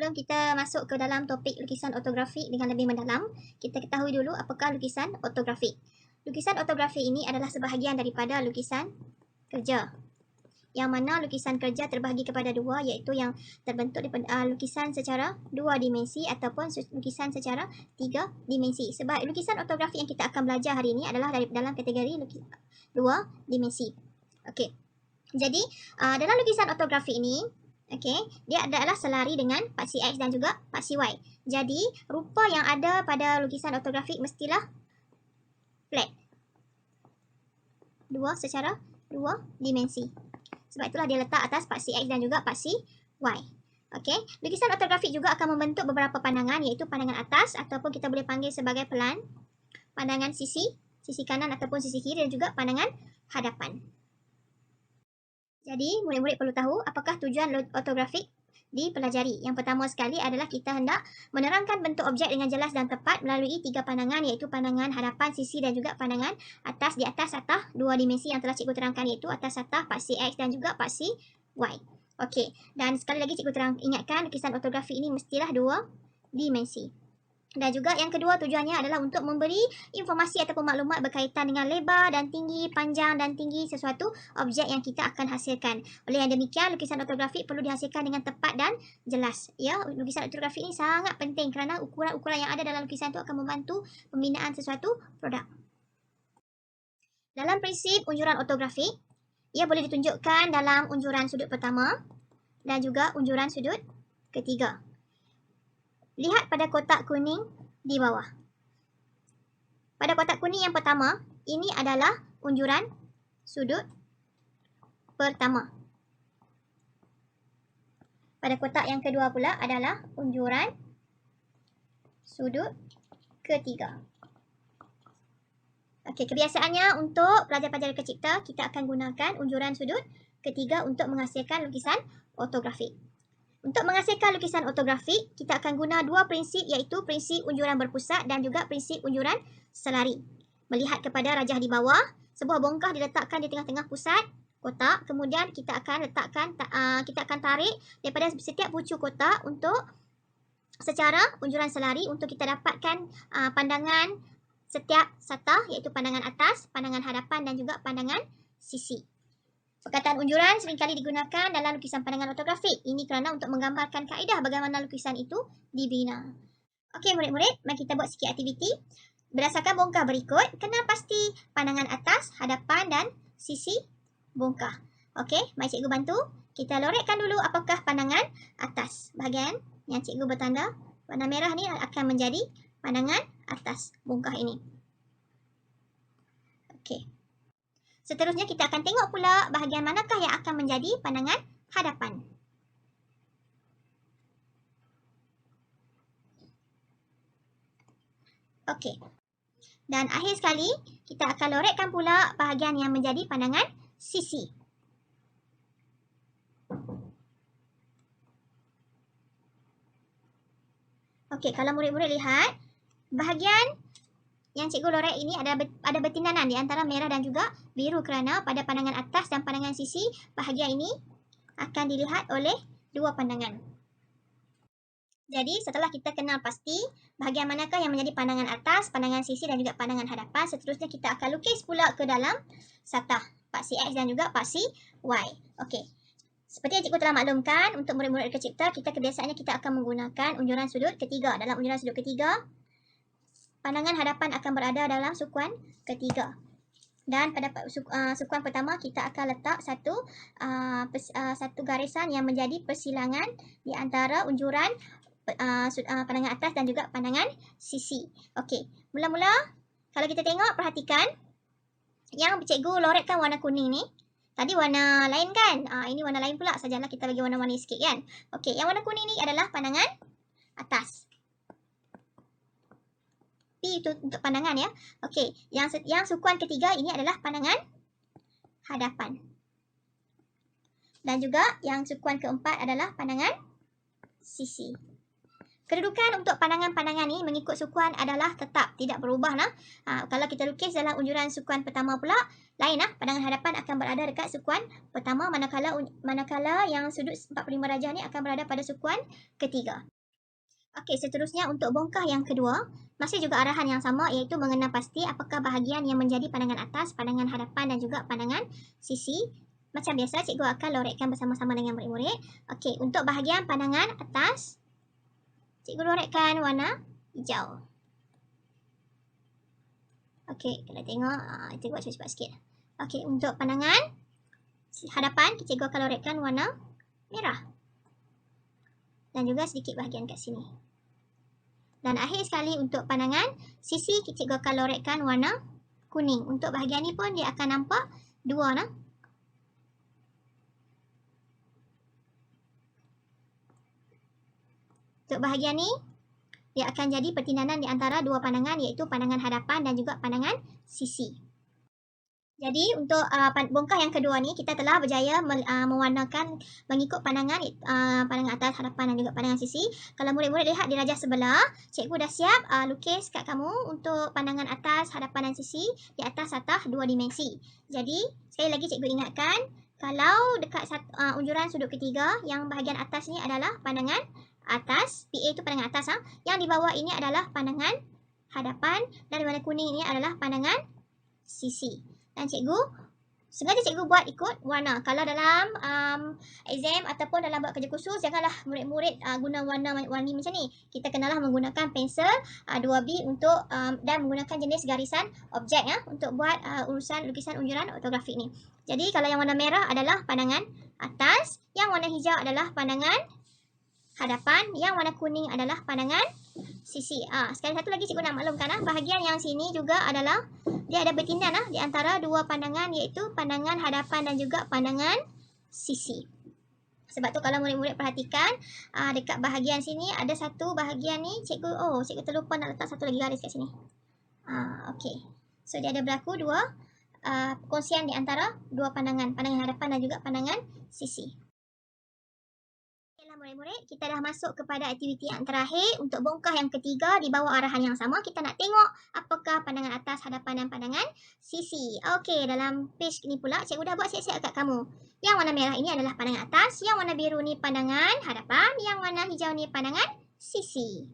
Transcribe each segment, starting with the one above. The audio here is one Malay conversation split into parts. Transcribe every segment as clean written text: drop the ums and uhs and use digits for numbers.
sebelum kita masuk ke dalam topik lukisan ortografi dengan lebih mendalam, kita ketahui dulu apakah lukisan ortografi. Lukisan ortografi ini adalah sebahagian daripada lukisan kerja. Yang mana lukisan kerja terbahagi kepada dua, iaitu yang terbentuk daripada lukisan secara 2 dimensi ataupun lukisan secara 3 dimensi. Sebab lukisan ortografi yang kita akan belajar hari ini adalah dalam kategori 2 dimensi. Okey. Jadi, dalam lukisan ortografi ini, dia adalah selari dengan paksi X dan juga paksi Y. Jadi, rupa yang ada pada lukisan ortografi mestilah flat. Secara 2 dimensi. Sebab itulah dia letak atas paksi X dan juga paksi Y. Okey, lukisan ortografi juga akan membentuk beberapa pandangan, iaitu pandangan atas ataupun kita boleh panggil sebagai pelan, pandangan sisi kanan ataupun sisi kiri dan juga pandangan hadapan. Jadi, murid-murid perlu tahu apakah tujuan ortografik dipelajari. Yang pertama sekali adalah kita hendak menerangkan bentuk objek dengan jelas dan tepat melalui 3 pandangan, iaitu pandangan hadapan, sisi dan juga pandangan atas. Di atas satah 2 dimensi yang telah cikgu terangkan, iaitu atas satah paksi X dan juga paksi Y. Okey, dan sekali lagi cikgu ingatkan lukisan ortografi ini mestilah 2 dimensi. Dan juga yang kedua tujuannya adalah untuk memberi informasi ataupun maklumat berkaitan dengan lebar dan tinggi, panjang dan tinggi sesuatu objek yang kita akan hasilkan. Oleh yang demikian, lukisan ortografi perlu dihasilkan dengan tepat dan jelas. Ya, lukisan ortografi ini sangat penting kerana ukuran-ukuran yang ada dalam lukisan itu akan membantu pembinaan sesuatu produk. Dalam prinsip unjuran ortografi, ia boleh ditunjukkan dalam unjuran sudut pertama dan juga unjuran sudut ketiga. Lihat pada kotak kuning di bawah. Pada kotak kuning yang pertama, ini adalah unjuran sudut pertama. Pada kotak yang kedua pula adalah unjuran sudut ketiga. Okey, kebiasaannya untuk pelajar-pelajar reka cipta, kita akan gunakan unjuran sudut ketiga untuk menghasilkan lukisan ortografi. Untuk menghasilkan lukisan ortografi, kita akan guna 2 prinsip, iaitu prinsip unjuran berpusat dan juga prinsip unjuran selari. Melihat kepada rajah di bawah, sebuah bongkah diletakkan di tengah-tengah pusat kotak. Kemudian kita akan tarik daripada setiap pucuk kotak untuk secara unjuran selari untuk kita dapatkan pandangan setiap satah, iaitu pandangan atas, pandangan hadapan dan juga pandangan sisi. Perkataan unjuran seringkali digunakan dalam lukisan pandangan ortografik. Ini kerana untuk menggambarkan kaedah bagaimana lukisan itu dibina. Okey murid-murid, mari kita buat sikit aktiviti. Berdasarkan bongkah berikut, kenal pasti pandangan atas, hadapan dan sisi bongkah. Okey, mari cikgu bantu. Kita lorekkan dulu apakah pandangan atas. Bahagian yang cikgu bertanda warna merah ni akan menjadi pandangan atas bongkah ini. Okey. Seterusnya kita akan tengok pula bahagian manakah yang akan menjadi pandangan hadapan. Okey. Dan akhir sekali, kita akan lorekkan pula bahagian yang menjadi pandangan sisi. Okey, kalau murid-murid lihat, bahagian yang cikgu lorek ini ada bertindanan di antara merah dan juga biru kerana pada pandangan atas dan pandangan sisi, bahagian ini akan dilihat oleh 2 pandangan. Jadi, setelah kita kenal pasti bahagian manakah yang menjadi pandangan atas, pandangan sisi dan juga pandangan hadapan, seterusnya kita akan lukis pula ke dalam satah paksi X dan juga paksi Y. Okey. Seperti yang cikgu telah maklumkan, untuk murid-murid reka cipta, kebiasaannya kita akan menggunakan unjuran sudut ketiga. Dalam unjuran sudut ketiga, pandangan hadapan akan berada dalam sukuan ketiga. Dan pada sukuan pertama, kita akan letak satu garisan yang menjadi persilangan di antara unjuran pandangan atas dan juga pandangan sisi. Okey, mula-mula kalau kita tengok, perhatikan yang cikgu lorekkan warna kuning ni. Tadi warna lain kan? Ini warna lain pula, sajalah kita bagi warna-warni sikit kan? Okey, yang warna kuning ni adalah pandangan atas. P itu untuk pandangan ya. Okey, yang sukuan ketiga ini adalah pandangan hadapan. Dan juga yang sukuan keempat adalah pandangan sisi. Kedudukan untuk pandangan-pandangan ini mengikut sukuan adalah tetap, tidak berubah lah. Kalau kita lukis dalam unjuran sukuan pertama pula, lain lah. Pandangan hadapan akan berada dekat sukuan pertama, manakala yang sudut 45 darjah ni akan berada pada sukuan ketiga. Okey, seterusnya untuk bongkah yang kedua, masih juga arahan yang sama iaitu mengenal pasti apakah bahagian yang menjadi pandangan atas, pandangan hadapan dan juga pandangan sisi. Macam biasa, cikgu akan lorekkan bersama-sama dengan murid-murid. Okey, untuk bahagian pandangan atas, cikgu lorekkan warna hijau. Okey, kalau tengok, kita buat cepat-cepat sikit. Okey, untuk pandangan hadapan, cikgu akan lorekkan warna merah. Dan juga sedikit bahagian kat sini. Dan akhir sekali untuk pandangan sisi, cikgu akan lorekkan warna kuning. Untuk bahagian ni pun dia akan nampak dua nah. Untuk bahagian ni dia akan jadi pertindanan di antara dua pandangan iaitu pandangan hadapan dan juga pandangan sisi. Jadi untuk bongkah yang kedua ni kita telah berjaya mewarnakan mengikut pandangan pandangan atas, hadapan dan juga pandangan sisi. Kalau murid-murid lihat di rajah sebelah, cikgu dah siap lukis kat kamu untuk pandangan atas, hadapan dan sisi di atas satah 2 dimensi. Jadi sekali lagi cikgu ingatkan, kalau dekat unjuran sudut ketiga yang bahagian atas ni adalah pandangan atas, PA tu pandangan atas yang di bawah ini adalah pandangan hadapan dan warna kuning ini adalah pandangan sisi. Dan sengaja cikgu buat ikut warna. Kalau dalam exam ataupun dalam buat kerja khusus, janganlah murid-murid guna warna-warni macam ni. Kita kenalah menggunakan pensel 2B untuk dan menggunakan jenis garisan objek untuk buat urusan lukisan unjuran ortografik ni. Jadi kalau yang warna merah adalah pandangan atas, yang warna hijau adalah pandangan hadapan, yang warna kuning adalah pandangan sisi. Sekali satu lagi cikgu nak maklumkan bahagian yang sini juga adalah dia ada bertindan di antara dua pandangan iaitu pandangan hadapan dan juga pandangan sisi. Sebab tu kalau murid-murid perhatikan dekat bahagian sini ada satu bahagian ni cikgu terlupa nak letak satu lagi garis kat sini. Okey. So dia ada berlaku dua perkongsian di antara dua pandangan hadapan dan juga pandangan sisi. Murid-murid, kita dah masuk kepada aktiviti yang terakhir untuk bongkah yang ketiga di bawah arahan yang sama. Kita nak tengok apakah pandangan atas, hadapan dan pandangan sisi. Okey, dalam page ni pula cikgu dah buat siap-siap kat kamu. Yang warna merah ini adalah pandangan atas, yang warna biru ni pandangan hadapan, yang warna hijau ni pandangan sisi.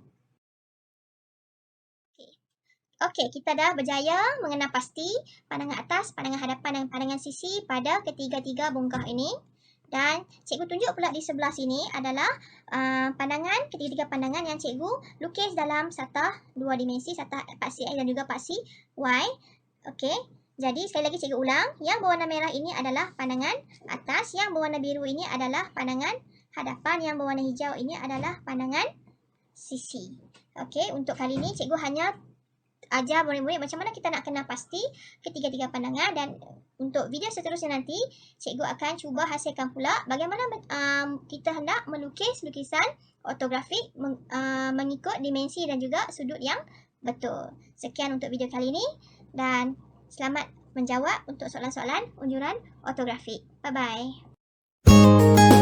Okey, kita dah berjaya mengenal pasti pandangan atas, pandangan hadapan dan pandangan sisi pada ketiga-tiga bongkah ini. Dan cikgu tunjuk pula di sebelah sini adalah ketiga-tiga pandangan yang cikgu lukis dalam satah 2 dimensi, satah paksi X dan juga paksi Y. Okey, jadi sekali lagi cikgu ulang, yang berwarna merah ini adalah pandangan atas, yang berwarna biru ini adalah pandangan hadapan, yang berwarna hijau ini adalah pandangan sisi. Okey, untuk kali ini cikgu hanya ajar murid-murid macam mana kita nak kenal pasti ketiga-tiga pandangan, dan untuk video seterusnya nanti cikgu akan cuba hasilkan pula bagaimana kita hendak melukis lukisan ortografik mengikut dimensi dan juga sudut yang betul. Sekian untuk video kali ini dan selamat menjawab untuk soalan-soalan unjuran ortografik. Bye-bye.